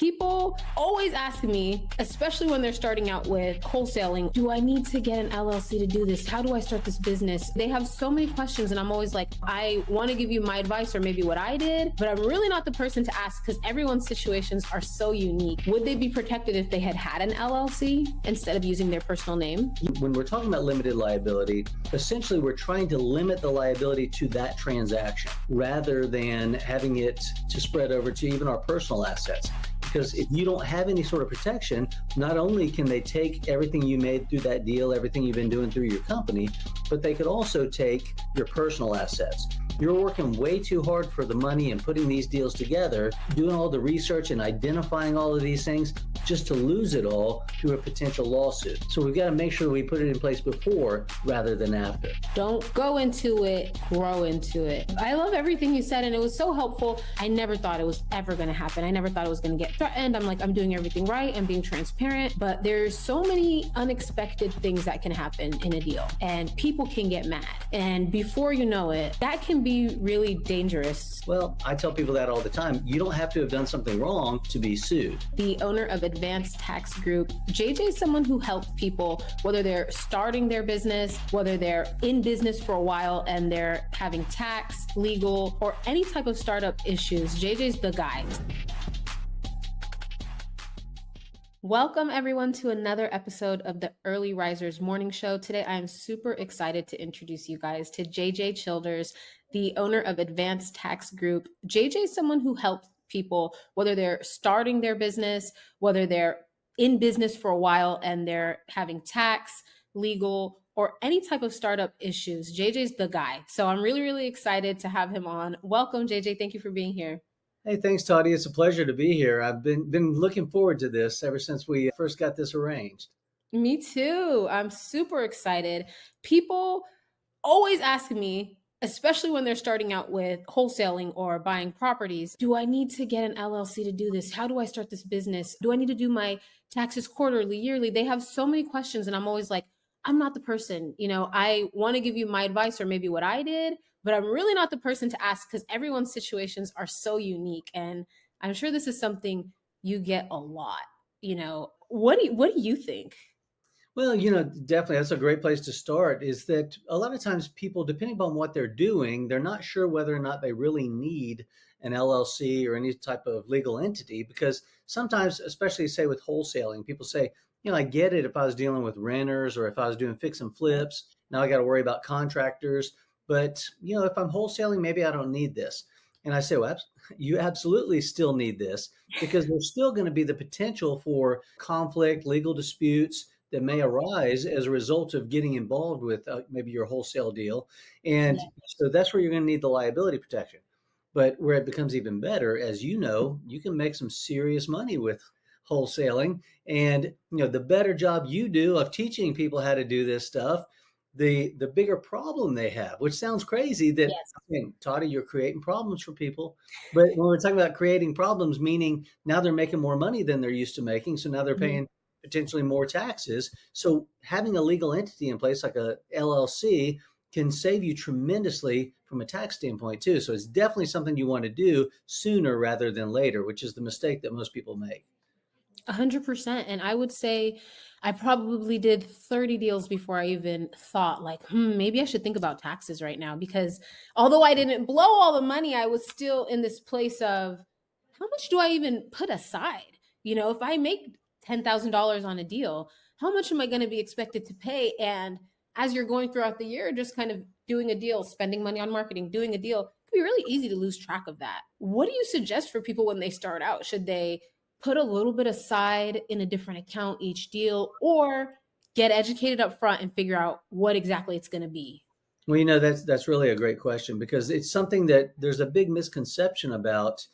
People always ask me, especially when they're starting out with wholesaling, do I need to get an LLC to do this? How do I start this business? They have so many questions, and I'm always like, I want to give you my advice or maybe what I did, but I'm really not the person to ask because everyone's situations are so unique. Would they be protected if they had an LLC instead of using their personal name? When we're talking about limited liability, essentially we're trying to limit the liability to that transaction rather than having it to spread over to even our personal assets. Because if you don't have any sort of protection, not only can they take everything you made through that deal, everything you've been doing through your company, but they could also take your personal assets. You're working way too hard for the money and putting these deals together, doing all the research and identifying all of these things just to lose it all through a potential lawsuit. So we've got to make sure we put it in place before rather than after. Don't go into it, grow into it. I love everything you said, and it was so helpful. I never thought it was ever going to happen. I never thought it was going to get threatened. I'm like, I'm doing everything right. I'm being transparent, but there's so many unexpected things that can happen in a deal, and people can get mad. And before you know it, that can be really dangerous. Well, I tell people that all the time. You don't have to have done something wrong to be sued. The owner of Advanced Tax Group, JJ is someone who helps people, whether they're starting their business, whether they're in business for a while and they're having tax, legal, or any type of startup issues. JJ's the guy. Welcome everyone to another episode of the Early Risers Morning Show. Today, I am super excited to introduce you guys to JJ Childers, the owner of Advanced Tax Group. JJ is someone who helps people, whether they're starting their business, whether they're in business for a while and they're having tax, legal, or any type of startup issues. JJ's the guy. So I'm really, really excited to have him on. Welcome, JJ. Thank you for being here. Hey, thanks, Toddy. It's a pleasure to be here. I've been looking forward to this ever since we first got this arranged. Me too. I'm super excited. People always ask me, especially when they're starting out with wholesaling or buying properties, do I need to get an LLC to do this? How do I start this business? Do I need to do my taxes quarterly, yearly? They have so many questions, and I'm always like, I'm not the person. I want to give you my advice or maybe what I did, but I'm really not the person to ask because everyone's situations are so unique. And I'm sure this is something you get a lot. What do you think? Well, definitely that's a great place to start, is that a lot of times people, depending upon what they're doing, they're not sure whether or not they really need an LLC or any type of legal entity, because sometimes, especially say with wholesaling, people say, I get it if I was dealing with renters or if I was doing fix and flips. Now I got to worry about contractors. But, if I'm wholesaling, maybe I don't need this. And I say, well, you absolutely still need this, because there's still going to be the potential for conflict, legal disputes that may arise as a result of getting involved with maybe your wholesale deal. And so that's where you're going to need the liability protection. But where it becomes even better, as you know, you can make some serious money with wholesaling. And, the better job you do of teaching people how to do this stuff, the bigger problem they have, which sounds crazy that, Toddy, you're creating problems for people. But when we're talking about creating problems, meaning now they're making more money than they're used to making. So now they're paying potentially more taxes. So having a legal entity in place like a LLC can save you tremendously from a tax standpoint too. So it's definitely something you want to do sooner rather than later, which is the mistake that most people make. 100%. And I would say I probably did 30 deals before I even thought maybe I should think about taxes right now, because although I didn't blow all the money, I was still in this place of how much do I even put aside? If I make $10,000 on a deal, how much am I going to be expected to pay? And as you're going throughout the year, just kind of doing a deal, spending money on marketing, doing a deal, it can be really easy to lose track of that. What do you suggest for people when they start out? Should they put a little bit aside in a different account each deal, or get educated up front and figure out what exactly it's going to be? Well, that's really a great question, because it's something that there's a big misconception about,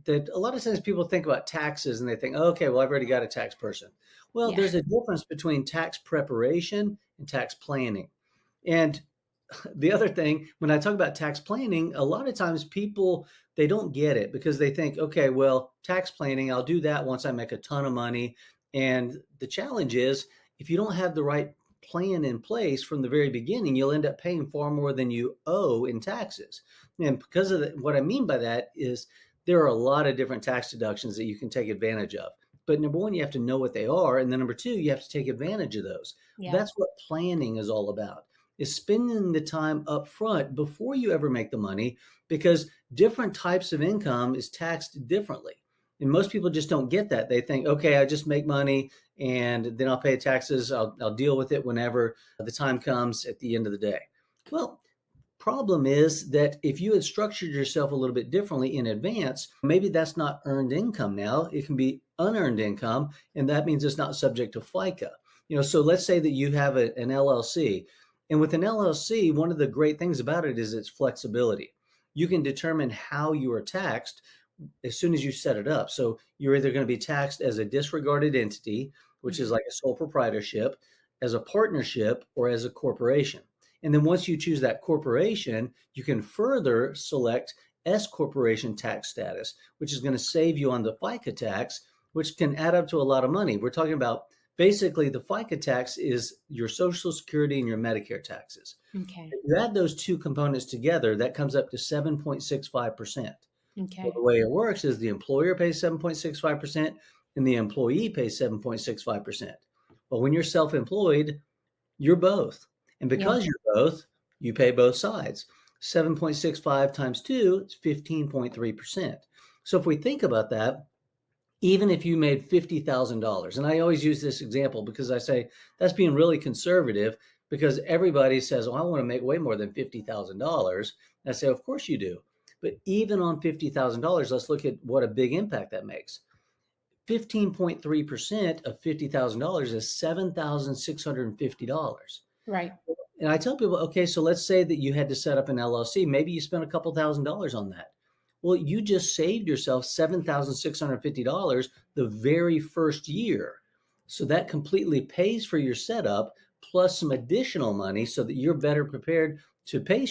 that a lot of times people think about taxes and they think, okay, well, I've already got a tax person. Well, there's a difference between tax preparation and tax planning. And the other thing, when I talk about tax planning, a lot of times people, they don't get it because they think, okay, well, tax planning, I'll do that once I make a ton of money. And the challenge is, if you don't have the right plan in place from the very beginning, you'll end up paying far more than you owe in taxes. And because of what I mean by that is there are a lot of different tax deductions that you can take advantage of. But number one, you have to know what they are. And then number two, you have to take advantage of those. Yeah. That's what planning is all about, is spending the time up front before you ever make the money, because different types of income is taxed differently. And most people just don't get that. They think, okay, I just make money and then I'll pay taxes. I'll deal with it whenever the time comes at the end of the day. Well, problem is that if you had structured yourself a little bit differently in advance, maybe that's not earned income now. It can be unearned income, and that means it's not subject to FICA. So let's say that you have an LLC. And with an LLC, one of the great things about it is its flexibility. You can determine how you are taxed as soon as you set it up. So you're either going to be taxed as a disregarded entity, which is Mhm. like a sole proprietorship, as a partnership, or as a corporation. And then once you choose that corporation, you can further select S corporation tax status, which is going to save you on the FICA tax, which can add up to a lot of money. We're talking about basically the FICA tax is your Social Security and your Medicare taxes. Okay. If you add those two components together, that comes up to 7.65%. Well, the Okay. way it works is the employer pays 7.65% and the employee pays 7.65%. Well, when you're self-employed, you're both. And Yeah. because you're both, you pay both sides. 7.65 times 2 is 15.3%. So if we think about that, even if you made $50,000, and I always use this example because I say that's being really conservative, because everybody says, "Oh, I want to make way more than $50,000." I say, "Of course you do." But even on $50,000, let's look at what a big impact that makes. 15.3% of $50,000 is $7,650. Right. And I tell people, okay, so let's say that you had to set up an LLC. Maybe you spent a couple $1,000s on that. Well, you just saved yourself $7,650 the very first year. So that completely pays for your setup plus some additional money so that you're better prepared to pay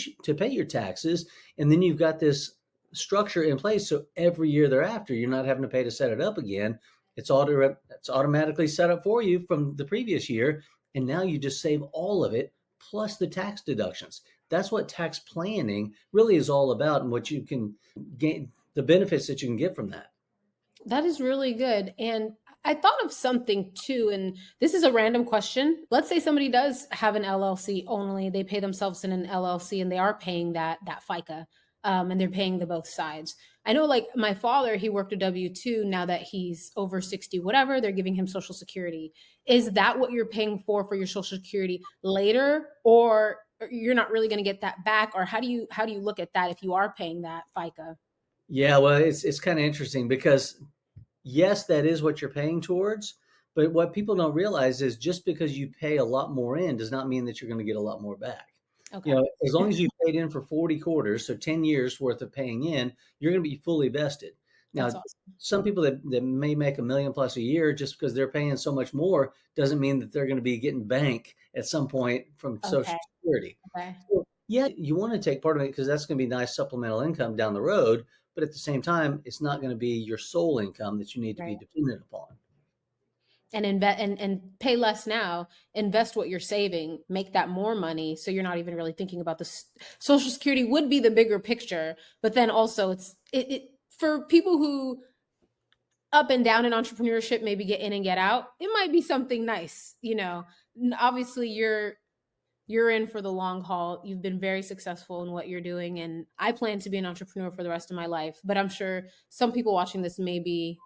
your taxes. And then you've got this structure in place. So every year thereafter, you're not having to pay to set it up again. It's automatically set up for you from the previous year. And now you just save all of it plus the tax deductions. That's what tax planning really is all about, and what you can gain, the benefits that you can get from that. That is really good. And I thought of something too, and this is a random question. Let's say somebody does have an LLC only, they pay themselves in an LLC and they are paying that FICA, and they're paying the both sides. I know like my father, he worked a W-2. Now that he's over 60, whatever, they're giving him Social Security. Is that what you're paying for your Social Security later? Or you're not really going to get that back? Or how do you look at that if you are paying that FICA? Yeah, well, it's kind of interesting because yes, that is what you're paying towards, but what people don't realize is just because you pay a lot more in does not mean that you're going to get a lot more back. Okay. As long as you paid in for 40 quarters, so 10 years worth of paying in, you're going to be fully vested. That's Now, awesome. some people that may make a million plus a year, just because they're paying so much more doesn't mean that they're going to be getting bank at some point from Social Okay. Security. Okay. So, yeah, you want to take part of it because that's going to be nice supplemental income down the road. But at the same time, it's not going to be your sole income that you need to be Right. dependent upon. And invest and pay less now, invest what you're saving, make that more money. So you're not even really thinking about this. Social Security would be the bigger picture, but then also it for people who up and down in entrepreneurship, maybe get in and get out, it might be something nice, Obviously you're in for the long haul. You've been very successful in what you're doing. And I plan to be an entrepreneur for the rest of my life. But I'm sure some people watching this maybe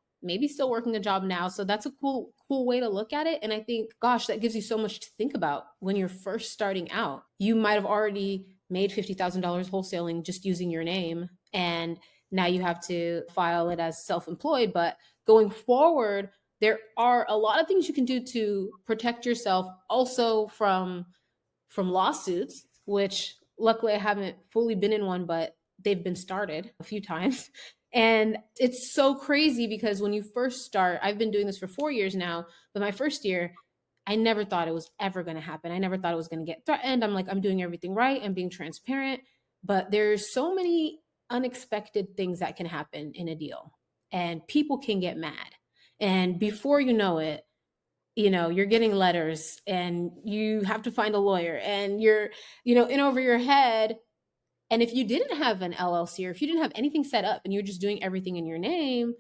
still working a job now. So that's a cool way to look at it. And I think, gosh, that gives you so much to think about when you're first starting out. You might have already made $50,000 wholesaling just using your name. And now you have to file it as self-employed. But going forward, there are a lot of things you can do to protect yourself also from lawsuits, which luckily I haven't fully been in one, but they've been started a few times. And it's so crazy because when you first start, I've been doing this for 4 years now, but my first year, I never thought it was ever going to happen. I never thought it was going to get threatened. I'm like, I'm doing everything right. I'm being transparent. But there's so many unexpected things that can happen in a deal, and people can get mad. And before you know it, you're getting letters and you have to find a lawyer and you're in over your head. And if you didn't have an LLC or if you didn't have anything set up and you're just doing everything in your name,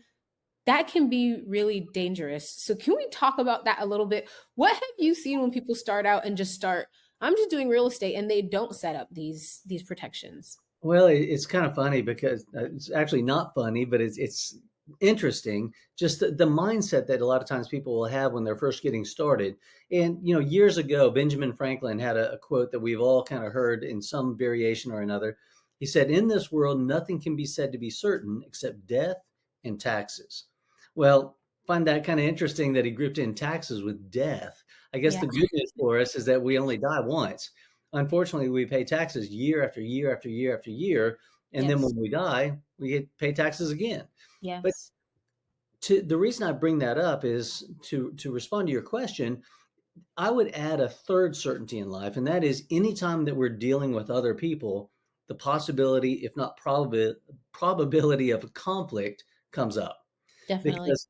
that can be really dangerous. So can we talk about that a little bit? What have you seen when people start out and just start, I'm just doing real estate and they don't set up these protections? Well, it's kind of funny because it's actually not funny, but it's interesting. Just the mindset that a lot of times people will have when they're first getting started. And years ago, Benjamin Franklin had a quote that we've all kind of heard in some variation or another. He said, "In this world, nothing can be said to be certain except death and taxes." Well, find that kind of interesting that he grouped in taxes with death. I guess Yeah. the good news for us is that we only die once. Unfortunately, we pay taxes year after year after year after year, and then Yes. when we die, we get pay taxes again. But Yes. the reason I bring that up is to respond to your question. I would add a third certainty in life, and that is anytime that we're dealing with other people, the possibility, if not probability of a conflict comes up. Definitely. Because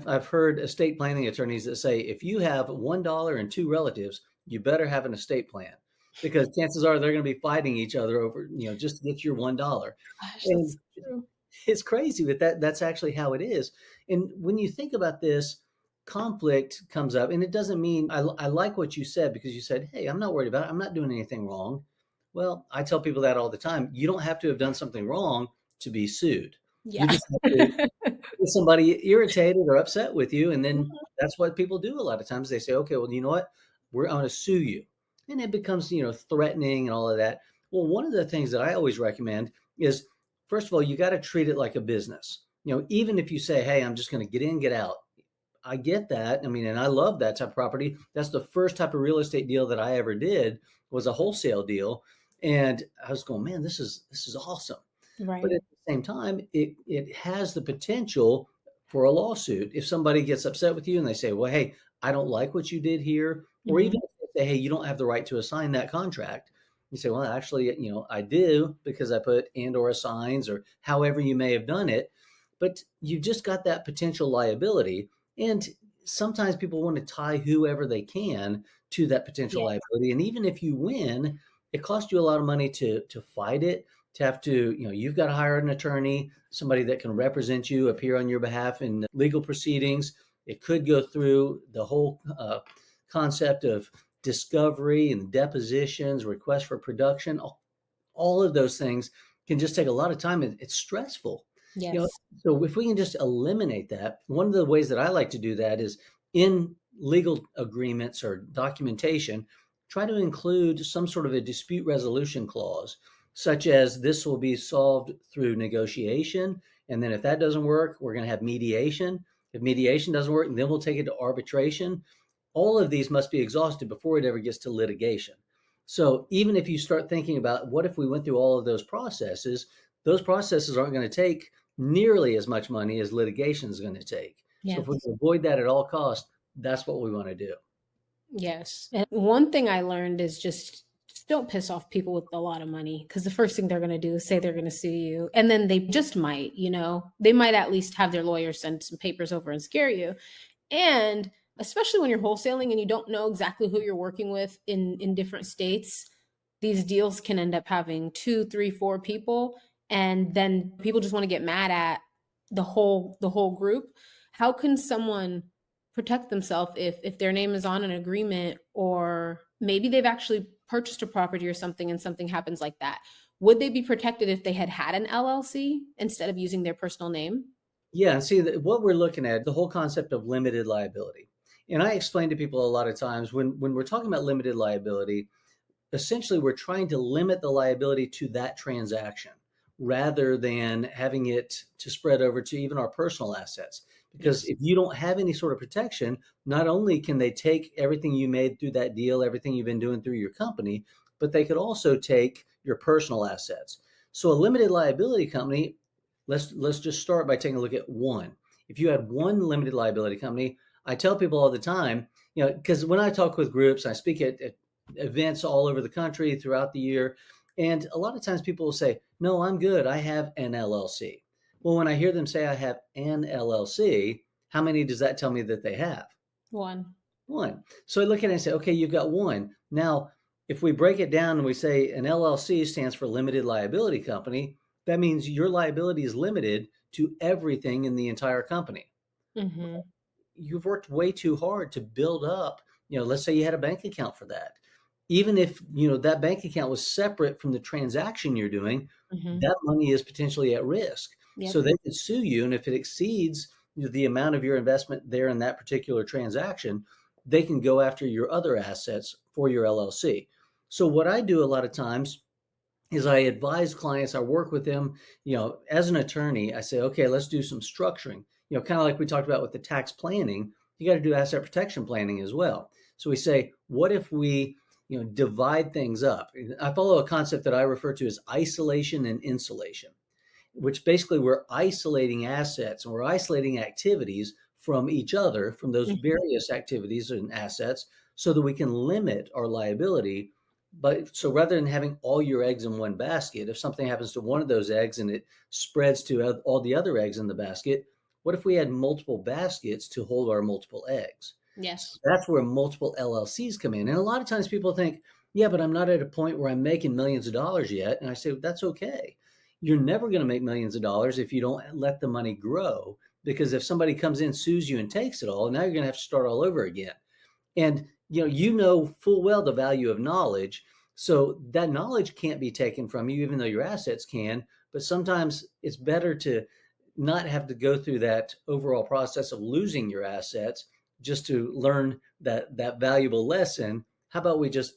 I've heard estate planning attorneys that say if you have $1 and two relatives, you better have an estate plan because chances are they're going to be fighting each other over just to get your $1. Gosh, that's And so true. it's crazy, but that's actually how it is. And when you think about this, conflict comes up, and it doesn't mean I like what you said because you said, "Hey, I'm not worried about it. I'm not doing anything wrong." Well, I tell people that all the time. You don't have to have done something wrong to be sued. You Yeah. just have to get somebody irritated or upset with you, and then that's what people do a lot of times. They say, "Okay, well, you know what? I'm going to sue you," and it becomes threatening and all of that. Well, one of the things that I always recommend is, first of all, you got to treat it like a business. Even if you say, "Hey, I'm just going to get in, get out," I get that. I mean, and I love that type of property. That's the first type of real estate deal that I ever did was a wholesale deal, and I was going, "Man, this is awesome." But Right. at the same time, it has the potential for a lawsuit. If somebody gets upset with you and they say, "Well, hey, I don't like what you did here," or even Mhm. if they say, "Hey, you don't have the right to assign that contract," you say, "Well, actually, I do because I put and or assigns or however you may have done it." But you've just got that potential liability, and sometimes people want to tie whoever they can to that potential Yeah. liability. And even if you win, it costs you a lot of money to fight it, to have to, you've got to hire an attorney, somebody that can represent you, appear on your behalf in legal proceedings. It could go through the whole concept of discovery and depositions, requests for production. All of those things can just take a lot of time. It's stressful. You know, Yes. so if we can just eliminate that, one of the ways that I like to do that is in legal agreements or documentation, try to include some sort of a dispute resolution clause, such as this will be solved through negotiation. And then if that doesn't work, we're going to have mediation. If mediation doesn't work, then we'll take it to arbitration. All of these must be exhausted before it ever gets to litigation. So even if you start thinking about what if we went through all of those processes aren't going to take nearly as much money as litigation is going to take. So if we Yes. can avoid that at all costs, that's what we want to do. Yes. And one thing I learned is just don't piss off people with a lot of money because the first thing they're going to do is say they're going to sue you. And then they just might, they might at least have their lawyer send some papers over and scare you. And especially when you're wholesaling and you don't know exactly who you're working with in different states, these deals can end up having two, three, four people, and then people just want to get mad at the whole group. How can someone protect themselves if their name is on an agreement, or maybe they've actually purchased a property or something and something happens like that? Would they be protected if they had an LLC instead of using their personal name? Yeah, and see what we're looking at, the whole concept of limited liability. And I explain to people a lot of times when we're talking about limited liability, essentially we're trying to limit the liability to that transaction rather than having it to spread over to even our personal assets. Because Yes. if you don't have any sort of protection, not only can they take everything you made through that deal, everything you've been doing through your company, but they could also take your personal assets. So a limited liability company, let's just start by taking a look at one. If you had one limited liability company, I tell people all the time, because when I talk with groups, I speak at events all over the country throughout the year. And a lot of times people will say, "No, I'm good. I have an LLC." Well, when I hear them say I have an LLC, how many does that tell me that they have? One. One. So I look at it and say, okay, you've got one. Now, If we break it down and we say an LLC stands for limited liability company, that means your liability is limited to everything in the entire company. Mhm. You've worked way too hard to build up, let's say you had a bank account for that. Even if, that bank account was separate from the transaction you're doing, Mhm. that money is potentially at risk. So Yep. they could sue you. And if it exceeds the amount of your investment there in that particular transaction, they can go after your other assets for your LLC. So what I do a lot of times is I advise clients, I work with them, as an attorney, I say, okay, let's do some structuring. Kind of like we talked about with the tax planning, you got to do asset protection planning as well. So we say, what if we, divide things up? I follow a concept that I refer to as isolation and insulation, which basically we're isolating assets and we're isolating activities from each other, from those Mhm. various activities and assets, so that we can limit our liability. But so rather than having all your eggs in one basket, if something happens to one of those eggs and it spreads to all the other eggs in the basket, what if we had multiple baskets to hold our multiple eggs? So Yes. that's where multiple LLCs come in. And a lot of times people think, yeah, but I'm not at a point where I'm making millions of dollars yet. And I say, that's okay. You're never going to make millions of dollars if you don't let the money grow. Because if somebody comes in, sues you, and takes it all, now you're going to have to start all over again. And you know full well the value of knowledge. So that knowledge can't be taken from you, even though your assets can. But sometimes it's better to not have to go through that overall process of losing your assets just to learn that valuable lesson. How about we just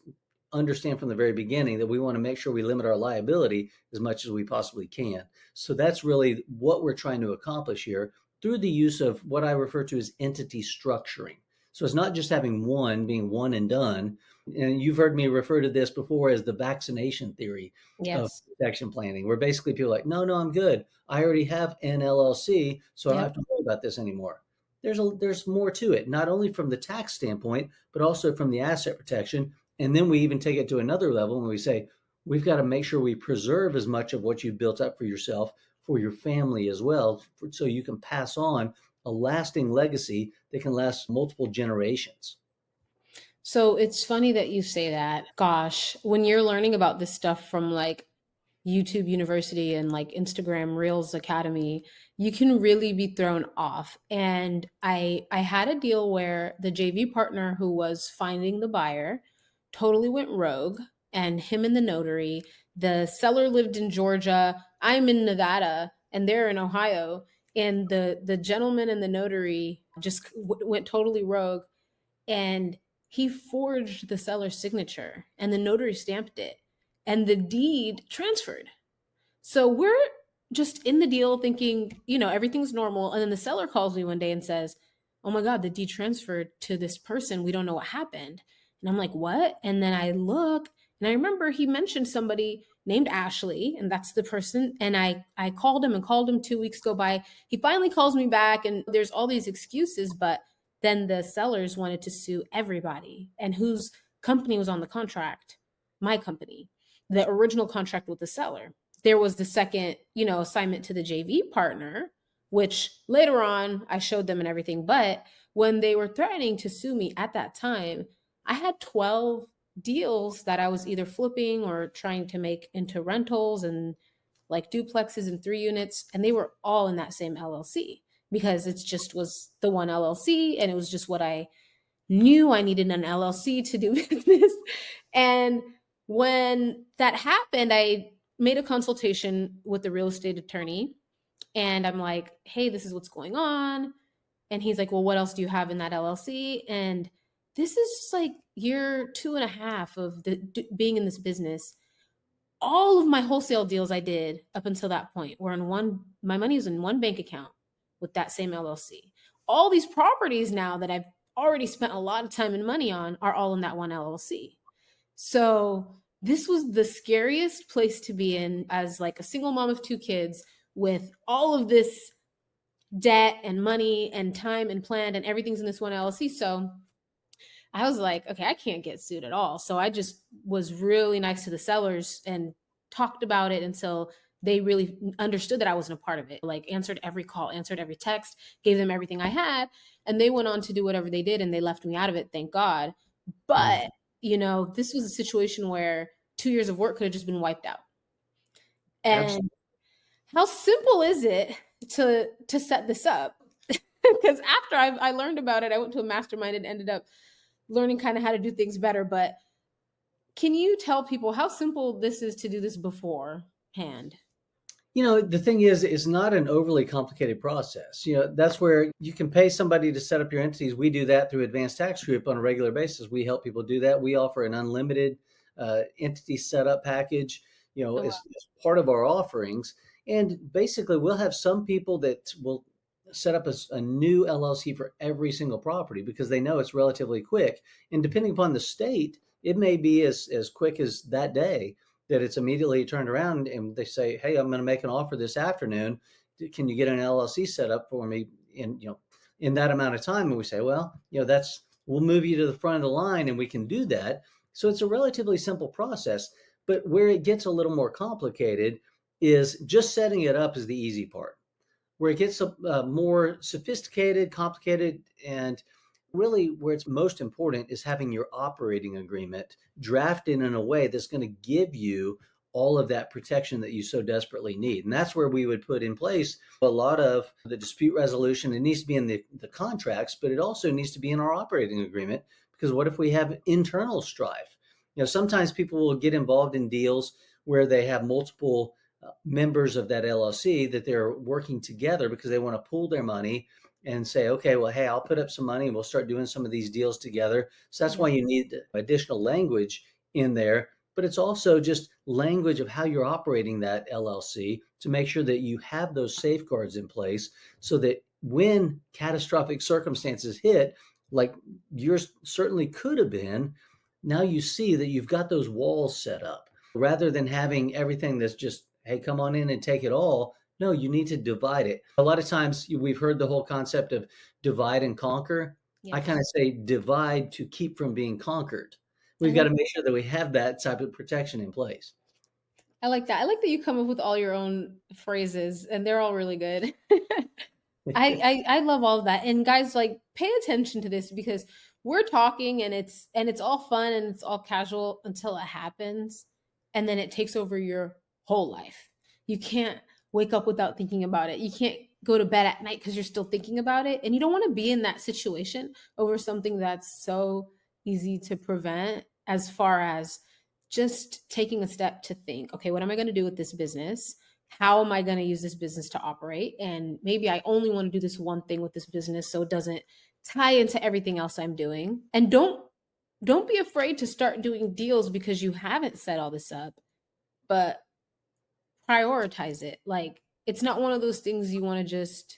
understand from the very beginning that we want to make sure we limit our liability as much as we possibly can. So that's really what we're trying to accomplish here through the use of what I refer to as entity structuring. So it's not just having one being one and done. And you've heard me refer to this before as the vaccination theory of Yes. protection planning, where basically people are like, no, no, I'm good. I already have an LLC, so I don't have Yep. to worry about this anymore. There's more to it, not only from the tax standpoint, but also from the asset protection. And then we even take it to another level when we say, we've got to make sure we preserve as much of what you've built up for yourself, for your family as well, so you can pass on a lasting legacy that can last multiple generations. So it's funny that you say that. Gosh, when you're learning about this stuff from like YouTube University and like Instagram Reels Academy, you can really be thrown off. And I had a deal where the JV partner who was finding the buyer totally went rogue, and him and the notary, the seller lived in Georgia, I'm in Nevada, and they're in Ohio, and the gentleman and the notary just went totally rogue, and he forged the seller's signature and the notary stamped it and the deed transferred. So we're just in the deal thinking, everything's normal. And then the seller calls me one day and says, oh my God, the deed transferred to this person. We don't know what happened. And I'm like, what? And then I look and I remember he mentioned somebody named Ashley, and that's the person. And I called him and called him 2 weeks go by. He finally calls me back, and there's all these excuses, but then the sellers wanted to sue everybody. And whose company was on the contract? My company, the original contract with the seller. There was the second, assignment to the JV partner, which later on I showed them and everything. But when they were threatening to sue me at that time, I had 12 deals that I was either flipping or trying to make into rentals and like duplexes and 3 units. And they were all in that same LLC because it just was the one LLC. And it was just what I knew I needed an LLC to do business. And when that happened, I made a consultation with the real estate attorney. And I'm like, hey, this is what's going on. And he's like, well, what else do you have in that LLC? And this is like year 2.5 of being in this business. All of my wholesale deals I did up until that point were in one, my money was in one bank account with that same LLC. All these properties now that I've already spent a lot of time and money on are all in that one LLC. So this was the scariest place to be in as like a single mom of 2 kids with all of this debt and money and time and planned, and everything's in this one LLC. So I was like, okay, I can't get sued at all. So I just was really nice to the sellers and talked about it until they really understood that I wasn't a part of it. Like answered every call, answered every text, gave them everything I had, and they went on to do whatever they did and they left me out of it, thank God. But Mhm. this was a situation where 2 years of work could have just been wiped out. Absolutely. And how simple is it to set this up? Because after I learned about it, I went to a mastermind and ended up learning kind of how to do things better. But can you tell people how simple this is to do this beforehand? The thing is, it's not an overly complicated process. That's where you can pay somebody to set up your entities. We do that through Advanced Tax Group on a regular basis. We help people do that. We offer an unlimited entity setup package, Oh, wow. as part of our offerings. And basically, we'll have some people that will set up a new LLC for every single property because they know it's relatively quick. And depending upon the state, it may be as quick as that day that it's immediately turned around and they say, "Hey, I'm going to make an offer this afternoon. Can you get an LLC set up for me in that amount of time?" And we say, "Well, we'll move you to the front of the line and we can do that." So it's a relatively simple process, but where it gets a little more complicated is just setting it up is the easy part. Where it gets more sophisticated, complicated, and really where it's most important is having your operating agreement drafted in a way that's going to give you all of that protection that you so desperately need. And that's where we would put in place a lot of the dispute resolution. It needs to be in the contracts, but it also needs to be in our operating agreement because what if we have internal strife? Sometimes people will get involved in deals where they have multiple members of that LLC that they're working together because they want to pool their money and say, okay, well, hey, I'll put up some money and we'll start doing some of these deals together. So that's Yeah. why you need additional language in there. But it's also just language of how you're operating that LLC to make sure that you have those safeguards in place so that when catastrophic circumstances hit, like yours certainly could have been, now you see that you've got those walls set up rather than having everything that's just, hey, come on in and take it all. No, you need to divide it. A lot of times we've heard the whole concept of divide and conquer. I kind of Yes. say divide to keep from being conquered. I We've got like to make sure that we have that type of protection in place. I like that. I like that you come up with all your own phrases and they're all really good. I love all of that. And guys, like, pay attention to this because we're talking and it's all fun and it's all casual until it happens, and then it takes over your whole life. You can't wake up without thinking about it. You can't go to bed at night because you're still thinking about it, and you don't want to be in that situation over something that's so easy to prevent. As far as just taking a step to think, okay, what am I going to do with this business? How am I going to use this business to operate? And maybe I only want to do this one thing with this business so it doesn't tie into everything else I'm doing. And don't be afraid to start doing deals because you haven't set all this up, but prioritize it. Like, it's not one of those things you want to just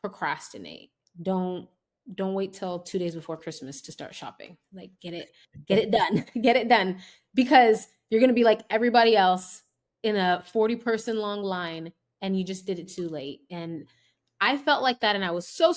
procrastinate. Don't don't wait till 2 days before Christmas to start shopping. Like, get it done. Get it done because you're going to be like everybody else in a 40-person long line and you just did it too late. And I felt like that and I was so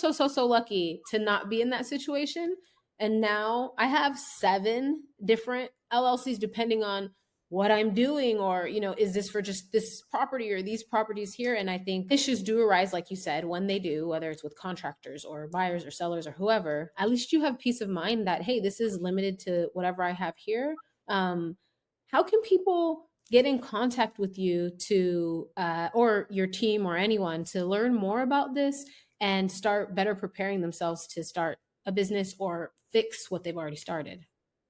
lucky to not be in that situation. And now I have 7 different LLCs depending on what I'm doing, or is this for just this property or these properties here? And I think issues do arise, like you said, when they do, whether it's with contractors or buyers or sellers or whoever. At least you have peace of mind that, hey, this is limited to whatever I have here. How can people get in contact with you to or your team or anyone to learn more about this and start better preparing themselves to start a business or fix what they've already started?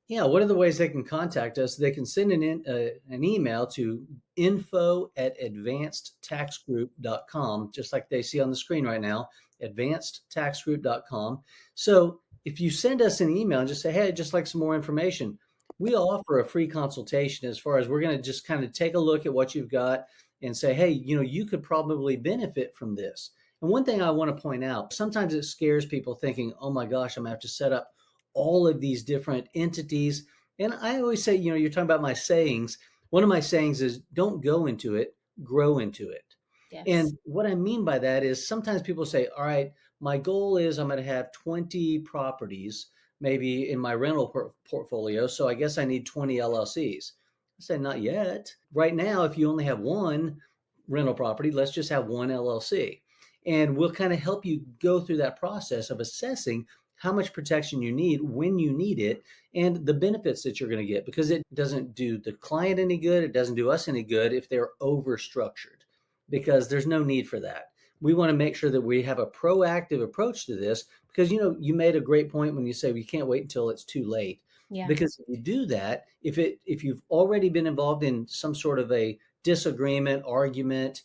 Yeah, what are the ways they can contact us? They can send an email to info@advancedtaxgroup.com, just like they see on the screen right now, advancedtaxgroup.com. So if you send us an email and just say, hey, I'd just like some more information, we offer a free consultation as far as we're going to just kind of take a look at what you've got and say, hey, you could probably benefit from this. And one thing I want to point out, sometimes it scares people thinking, oh my gosh, I'm going to have to set up all of these different entities. And I always say, you're talking about my sayings. One of my sayings is don't go into it, grow into it. Yes. And what I mean by that is sometimes people say, all right, my goal is I'm going to have 20 properties maybe in my rental portfolio. So I guess I need 20 LLCs. I say, not yet. Right now, if you only have one rental property, let's just have one LLC. And we'll kind of help you go through that process of assessing how much protection you need, when you need it, and the benefits that you're going to get, because it doesn't do the client any good. It doesn't do us any good if they're over structured, because there's no need for that. We want to make sure that we have a proactive approach to this, because you made a great point when you say we can't wait until it's too late. Yeah. Because if you do that, if you've already been involved in some sort of a disagreement, argument,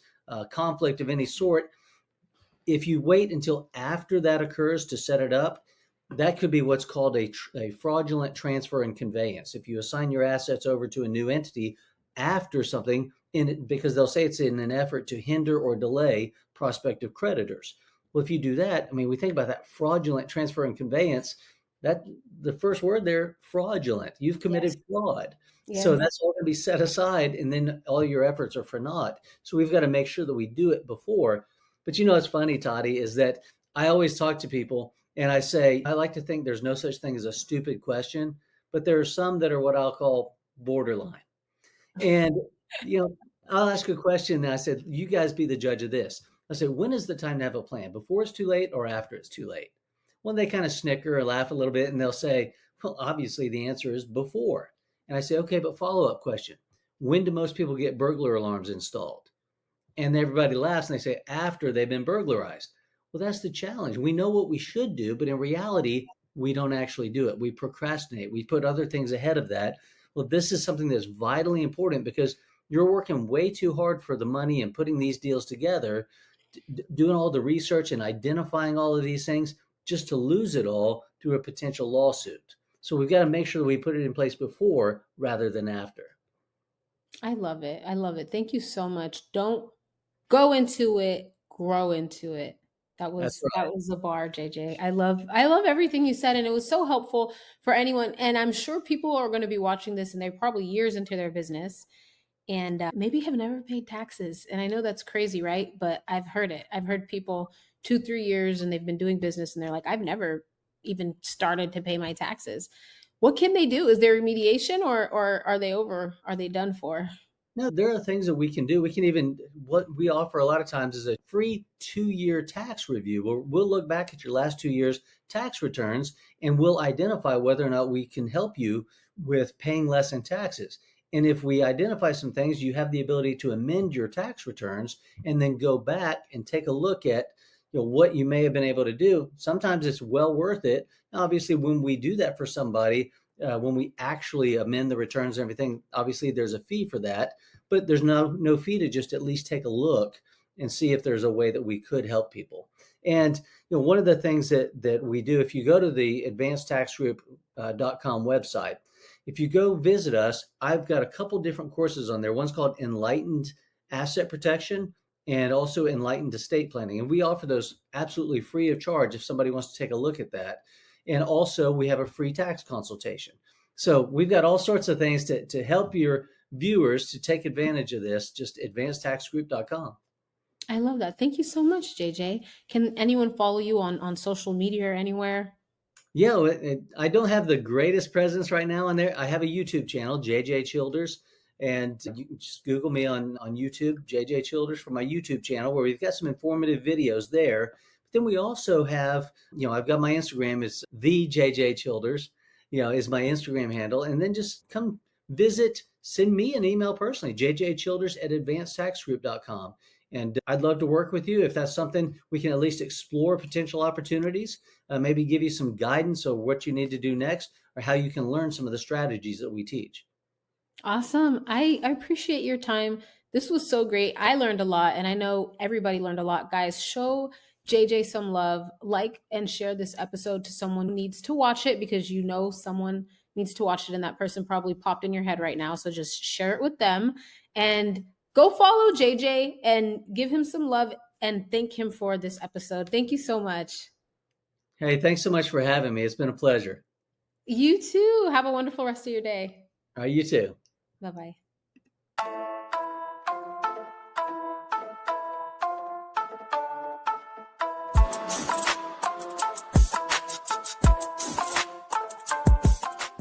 conflict of any sort, if you wait until after that occurs to set it up, that could be what's called a fraudulent transfer and conveyance. If you assign your assets over to a new entity after something, because they'll say it's in an effort to hinder or delay prospective creditors. Well, if you do that, I mean, we think about that fraudulent transfer and conveyance. That the first word there, fraudulent. You've Yes. committed fraud. So Yes. that's all going to be set aside, and then all your efforts are for naught. So we've got to make sure that we do it before. But what's funny, Toddy, is that I always talk to people and I say, I like to think there's no such thing as a stupid question, but there are some that are what I'll call borderline. And, you know, I'll ask a question and I said, you guys be the judge of this. I said, when is the time to have a plan? Before it's too late or after it's too late? Well, they kind of snicker or laugh a little bit and they'll say, well, obviously the answer is before. And I say, okay, but follow up question. When do most people get burglar alarms installed? And everybody laughs and they say after they've been burglarized. Well, that's the challenge. We know what we should do, but in reality, we don't actually do it. We procrastinate. We put other things ahead of that. Well, this is something that's vitally important because you're working way too hard for the money and putting these deals together, doing all the research and identifying all of these things just to lose it all through a potential lawsuit. So we've got to make sure that we put it in place before rather than after. I love it. I love it. Thank you so much. Don't go into it, grow into it. That's That right. was the bar, JJ. I love everything you said, and it was so helpful for anyone. And I'm sure people are going to be watching this, and they're probably years into their business, and maybe have never paid taxes. And I know that's crazy, right? But I've heard it. I've heard people 2, 3 years, and they've been doing business, and they're like, I've never even started to pay my taxes. What can they do? Is there remediation, or are they over? Are they done for? No, there are things that we can do. We can even, what we offer a lot of times is a free 2-year tax review where we'll look back at your last 2 years' tax returns and we'll identify whether or not we can help you with paying less in taxes. And if we identify some things, you have the ability to amend your tax returns and then go back and take a look at what you may have been able to do. Sometimes it's well worth it. Obviously, when we do that for somebody, when we actually amend the returns and everything, obviously there's a fee for that, but there's no fee to just at least take a look and see if there's a way that we could help people. And one of the things that we do, if you go to the advancedtaxgroup.com website, if you go visit us, I've got a couple different courses on there. One's called Enlightened Asset Protection and also Enlightened Estate Planning. And we offer those absolutely free of charge if somebody wants to take a look at that. And also we have a free tax consultation. So we've got all sorts of things to help your viewers to take advantage of this. Just advancedtaxgroup.com. I love that. Thank you so much, JJ. Can anyone follow you on social media or anywhere? Yeah, I don't have the greatest presence right now on there. I have a YouTube channel, JJ Childers, and you can just Google me on YouTube, JJ Childers, for my YouTube channel, where we've got some informative videos there. But then we also have, I've got my Instagram is the JJ Childers, is my Instagram handle, and then just come visit, send me an email personally, jjchilders@advancedtaxgroup.com. And I'd love to work with you if that's something we can at least explore potential opportunities, maybe give you some guidance of what you need to do next or how you can learn some of the strategies that we teach. Awesome. I appreciate your time. This was so great. I learned a lot, and I know everybody learned a lot. Guys, show JJ some love, like and share this episode to someone who needs to watch it, because you know someone needs to watch it, and that person probably popped in your head right now. So just share it with them and go follow JJ and give him some love and thank him for this episode. Thank you so much. Hey, thanks so much for having me. It's been a pleasure. You too. Have a wonderful rest of your day. All right, you too. Bye bye.